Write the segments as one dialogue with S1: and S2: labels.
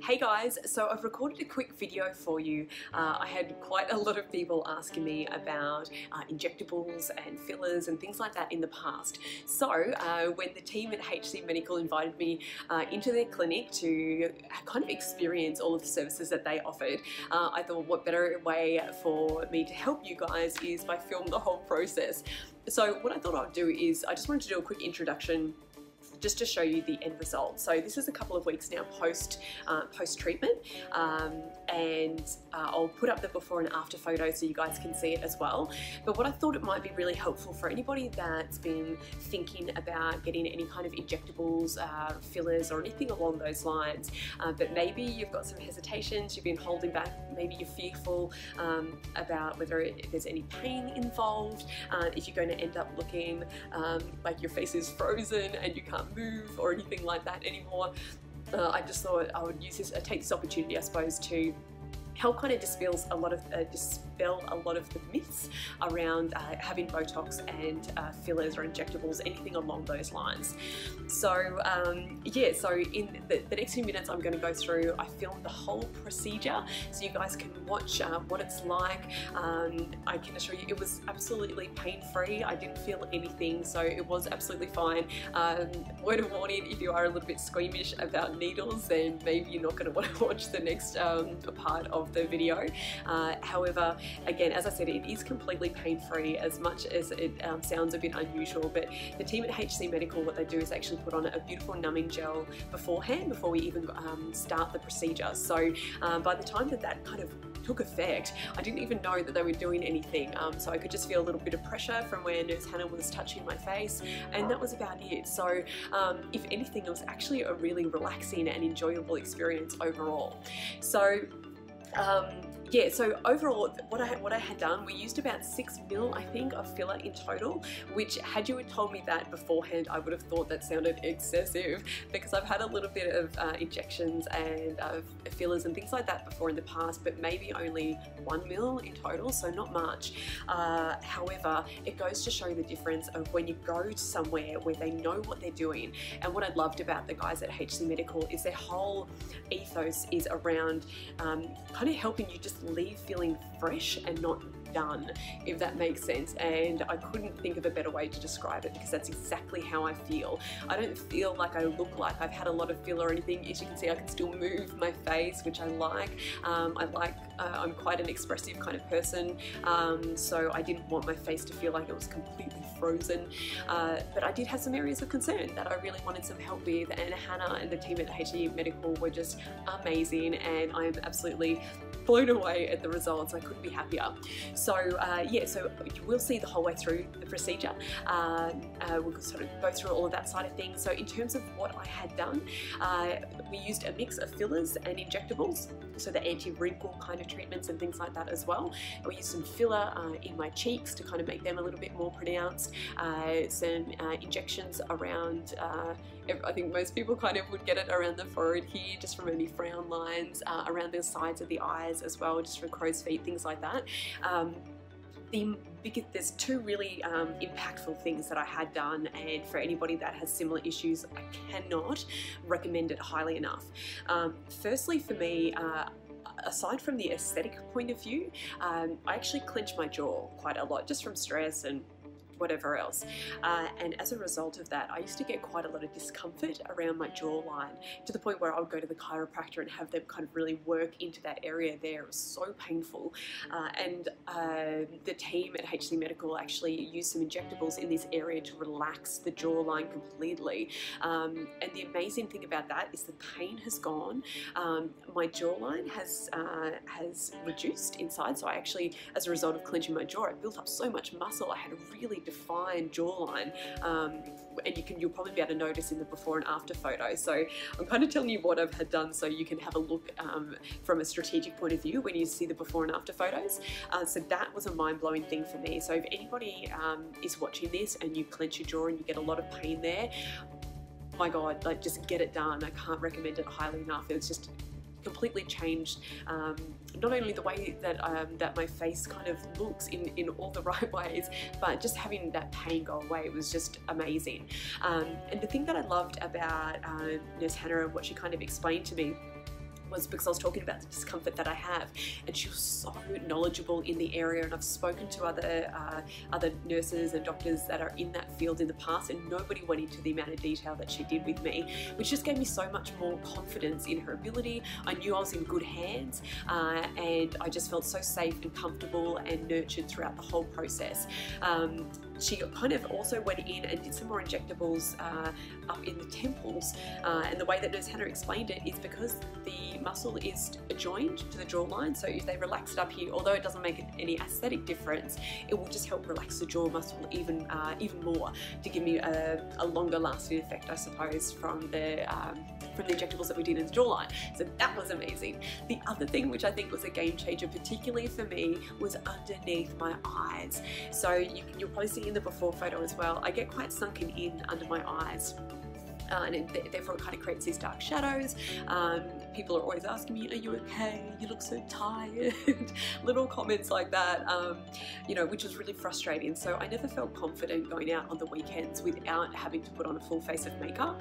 S1: Hey guys, so I've recorded a quick video for you. I had quite a lot of people asking me about injectables and fillers and things like that in the past. So when the team at HC Medical invited me into their clinic to kind of experience all of the services that they offered, I thought what better way for me to help you guys is by filming the whole process. So what I thought I'd do is I just wanted to do a quick introduction just to show you the end result. So this is a couple of weeks now post treatment, and I'll put up the before and after photo so you guys can see it as well. But what I thought it might be really helpful for anybody that's been thinking about getting any kind of injectables, fillers or anything along those lines, but maybe you've got some hesitations, you've been holding back, maybe you're fearful about whether there's any pain involved, if you're going to end up looking like your face is frozen and you can't move or anything like that anymore. I just thought I would use this, take this opportunity, I suppose, to help kind of dispel a lot of the myths around having Botox and fillers or injectables, anything along those lines. So yeah, so in the next few minutes I'm going to go through, I filmed the whole procedure so you guys can watch what it's like. I can assure you it was absolutely pain-free. I didn't feel anything, so it was absolutely fine. Word of warning, if you are a little bit squeamish about needles, then maybe you're not going to want to watch the next part of the video. However, again, as I said, it is completely pain-free, as much as it sounds a bit unusual. But the team at HC Medical, what they do is actually put on a beautiful numbing gel beforehand, before we even start the procedure. So by the time that kind of took effect, I didn't even know that they were doing anything, so I could just feel a little bit of pressure from where Nurse Hannah was touching my face, and that was about it. So if anything, it was actually a really relaxing and enjoyable experience overall. So yeah, so overall what I had done, we used about 6 ml, I think, of filler in total, which, had you told me that beforehand, I would have thought that sounded excessive, because I've had a little bit of injections and fillers and things like that before in the past, but maybe only 1 ml in total, so not much. However, it goes to show the difference of when you go to somewhere where they know what they're doing. And what I loved about the guys at HC Medical is their whole ethos is around kind of helping you just leave feeling fresh and not done, if that makes sense. And I couldn't think of a better way to describe it, because that's exactly how I feel. I don't feel like I look like I've had a lot of filler or anything. As you can see, I can still move my face, which I like. I'm quite an expressive kind of person, so I didn't want my face to feel like it was completely frozen, but I did have some areas of concern that I really wanted some help with, and Hannah and the team at HC Medical were just amazing, and I'm absolutely blown away at the results. I couldn't be happier. So yeah, so you will see the whole way through the procedure. We'll sort of go through all of that side of things. So in terms of what I had done, we used a mix of fillers and injectables, so the anti-wrinkle kind of treatments and things like that as well. We used some filler in my cheeks to kind of make them a little bit more pronounced, some injections around, I think most people kind of would get it around the forehead here, just from any frown lines, around the sides of the eyes as well, just from crow's feet, things like that. There's two really impactful things that I had done, and for anybody that has similar issues, I cannot recommend it highly enough. Firstly, for me, aside from the aesthetic point of view, I actually clench my jaw quite a lot, just from stress and whatever else, and as a result of that, I used to get quite a lot of discomfort around my jawline, to the point where I would go to the chiropractor and have them kind of really work into that area there. It was so painful, and the team at HC Medical actually used some injectables in this area to relax the jawline completely, and the amazing thing about that is the pain has gone. My jawline has reduced inside, so I actually, as a result of clenching my jaw, I built up so much muscle. I had a really defined jawline, and you'll probably be able to notice in the before and after photo. So I'm kind of telling you what I've had done so you can have a look from a strategic point of view when you see the before and after photos. So that was a mind-blowing thing for me. So if anybody is watching this and you clench your jaw and you get a lot of pain there, my God, like, just get it done. I can't recommend it highly enough. It's just completely changed not only the way that that my face kind of looks in all the right ways, but just having that pain go away was just amazing. And the thing that I loved about Nurse Hannah and what she kind of explained to me was because I was talking about the discomfort that I have, and she was so knowledgeable in the area, and I've spoken to other nurses and doctors that are in that field in the past, and nobody went into the amount of detail that she did with me, which just gave me so much more confidence in her ability. I knew I was in good hands, and I just felt so safe and comfortable and nurtured throughout the whole process. She kind of also went in and did some more injectables up in the temples, and the way that Nurse Hannah explained it is because the muscle is joined to the jawline, so if they relax it up here, although it doesn't make any aesthetic difference, it will just help relax the jaw muscle even more to give me a longer lasting effect, I suppose, from the injectables that we did in the jawline. So that was amazing. The other thing which I think was a game changer, particularly for me, was underneath my eyes. So you'll probably see in the before photo as well, I get quite sunken in under my eyes. And therefore it kind of creates these dark shadows. People are always asking me, are you okay? You look so tired. Little comments like that, you know, which was really frustrating. So I never felt confident going out on the weekends without having to put on a full face of makeup,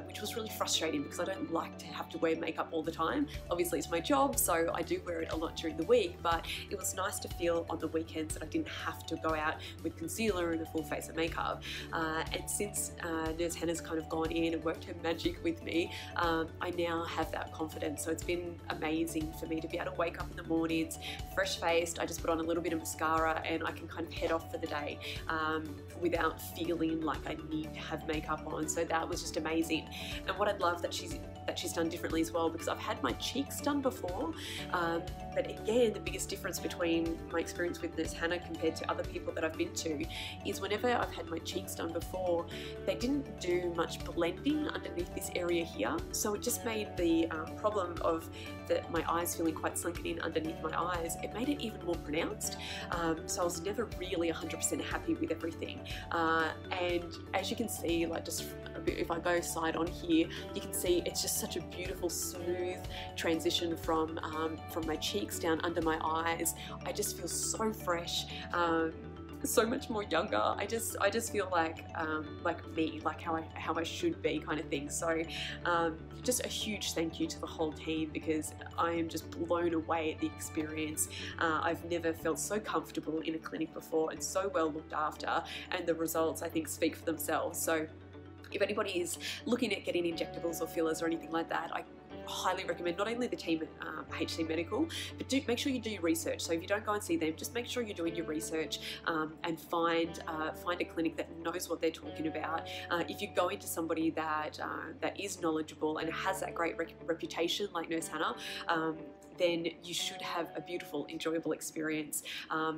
S1: which was really frustrating because I don't like to have to wear makeup all the time. Obviously it's my job, so I do wear it a lot during the week, but it was nice to feel on the weekends that I didn't have to go out with concealer and a full face of makeup. And since Nurse Hannah's kind of gone in and worked her magic with me, I now have that confidence. So it's been amazing for me to be able to wake up in the mornings fresh faced. I just put on a little bit of mascara and I can kind of head off for the day without feeling like I need to have makeup on. So that was just amazing. And what I'd love that she's done differently as well, because I've had my cheeks done before, but again, the biggest difference between my experience with Nurse Hannah compared to other people that I've been to is whenever I've had my cheeks done before, they didn't do much blending underneath this area here, so it just made the problem of my eyes feeling quite sunken in underneath my eyes, it made it even more pronounced. So I was never really 100% happy with everything, and as you can see, like just a bit, if I go side on here, you can see it's just such a beautiful smooth transition from my cheeks down under my eyes. I just feel so fresh, so much more younger. I just feel like me, like how I should be, kind of thing. So just a huge thank you to the whole team, because I am just blown away at the experience. I've never felt so comfortable in a clinic before and so well looked after, and the results I think speak for themselves. So if anybody is looking at getting injectables or fillers or anything like that, I highly recommend not only the team at HC Medical, but make sure you do your research. So if you don't go and see them, just make sure you're doing your research and find a clinic that knows what they're talking about. If you go into somebody that is knowledgeable and has that great reputation like Nurse Hannah, then you should have a beautiful, enjoyable experience.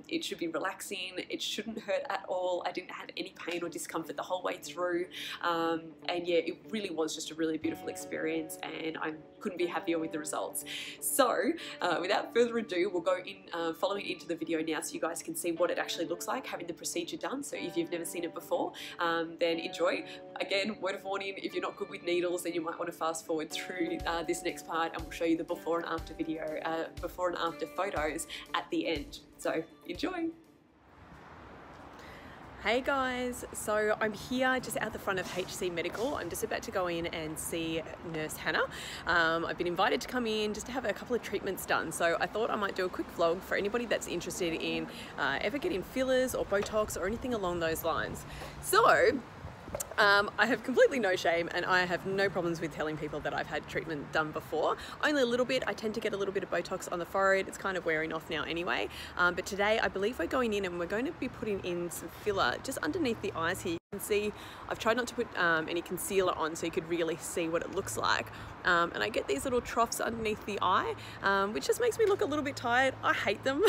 S1: It should be relaxing. It shouldn't hurt at all. I didn't have any pain or discomfort the whole way through. And yeah, it really was just a really beautiful experience, and I couldn't be happier with the results. So without further ado, we'll go in following into the video now so you guys can see what it actually looks like having the procedure done. So if you've never seen it before, then enjoy. Again, word of warning, if you're not good with needles, then you might want to fast forward through this next part, and we'll show you the before and after video, before and after photos at the end. So enjoy. Hey guys, so I'm here just out the front of HC Medical. I'm just about to go in and see Nurse Hannah. I've been invited to come in just to have a couple of treatments done, so I thought I might do a quick vlog for anybody that's interested in ever getting fillers or Botox or anything along those lines. So I have completely no shame, and I have no problems with telling people that I've had treatment done before. Only a little bit. I tend to get a little bit of Botox on the forehead. It's kind of wearing off now anyway. But today I believe we're going in and we're going to be putting in some filler just underneath the eyes here. You can see I've tried not to put any concealer on so you could really see what it looks like. And I get these little troughs underneath the eye, which just makes me look a little bit tired. I hate them.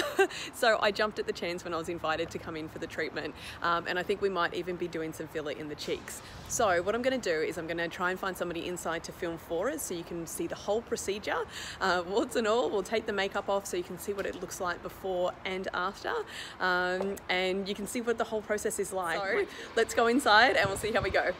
S1: So I jumped at the chance when I was invited to come in for the treatment. And I think we might even be doing some filler in the cheeks. So what I'm going to do is I'm going to try and find somebody inside to film for us so you can see the whole procedure. Warts and all, we'll take the makeup off so you can see what it looks like before and after. And you can see what the whole process is like. So let's go inside and we'll see how we go.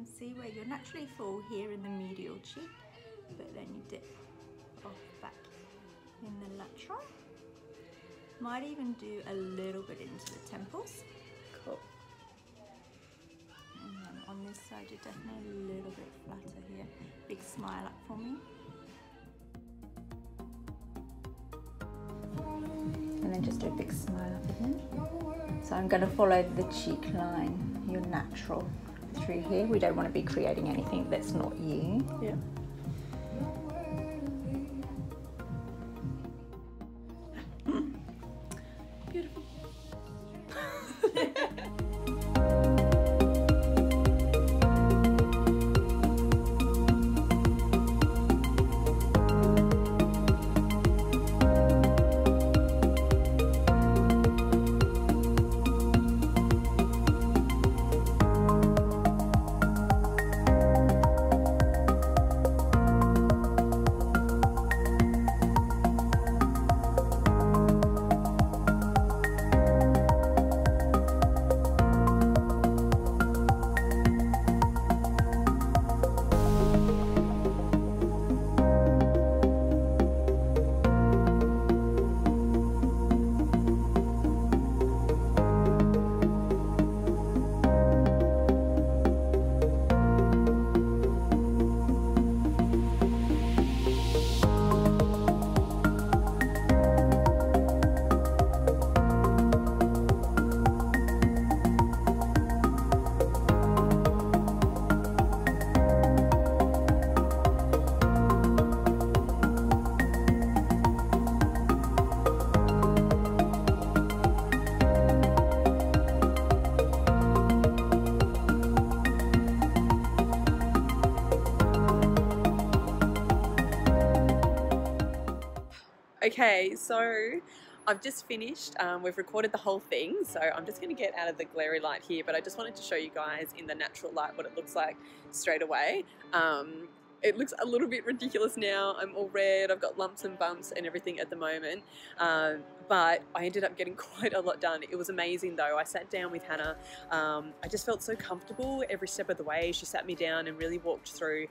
S2: can see where you're naturally full here in the medial cheek, but then you dip off back in the lateral. Might even do a little bit into the temples.
S1: Cool.
S2: And then on this side, you're definitely a little bit flatter here. Big smile up for me. And then just do a big smile up again. So I'm going to follow the cheek line, your natural, through here. We don't want to be creating anything that's not you.
S1: Yeah. Beautiful. Okay, so I've just finished. We've recorded the whole thing, so I'm just going to get out of the glary light here, but I just wanted to show you guys in the natural light what it looks like straight away. It looks a little bit ridiculous now. I'm all red, I've got lumps and bumps and everything at the moment, but I ended up getting quite a lot done. It was amazing though. I sat down with Hannah. I just felt so comfortable every step of the way. She sat me down and really walked through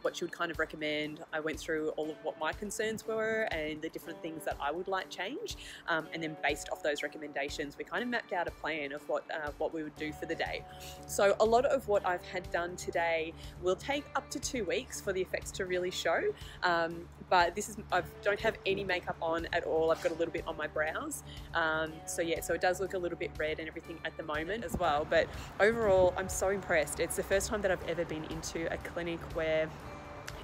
S1: what she would kind of recommend. I went through all of what my concerns were and the different things that I would like change, and then based off those recommendations we kind of mapped out a plan of what we would do for the day. So a lot of what I've had done today will take up to 2 weeks for the effects to really show, but this is, I don't have any makeup on at all. I've got a little bit on my brows, so yeah, so it does look a little bit red and everything at the moment as well, but overall I'm so impressed. It's the first time that I've ever been into a clinic where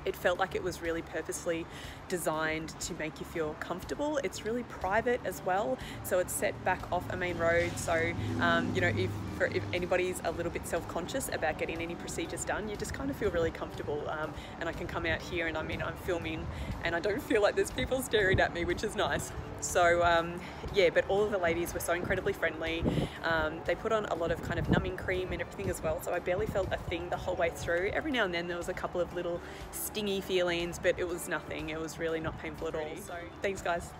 S1: it felt like it was really purposely designed to make you feel comfortable. It's really private as well, so it's set back off a main road, so you know, if anybody's a little bit self-conscious about getting any procedures done, you just kind of feel really comfortable, and I can come out here and I mean, I'm filming and I don't feel like there's people staring at me, which is nice. So yeah, but all of the ladies were so incredibly friendly. They put on a lot of kind of numbing cream and everything as well, so I barely felt a thing the whole way through. Every now and then there was a couple of little stingy feelings, but it was nothing. It was really not painful at all. So thanks guys.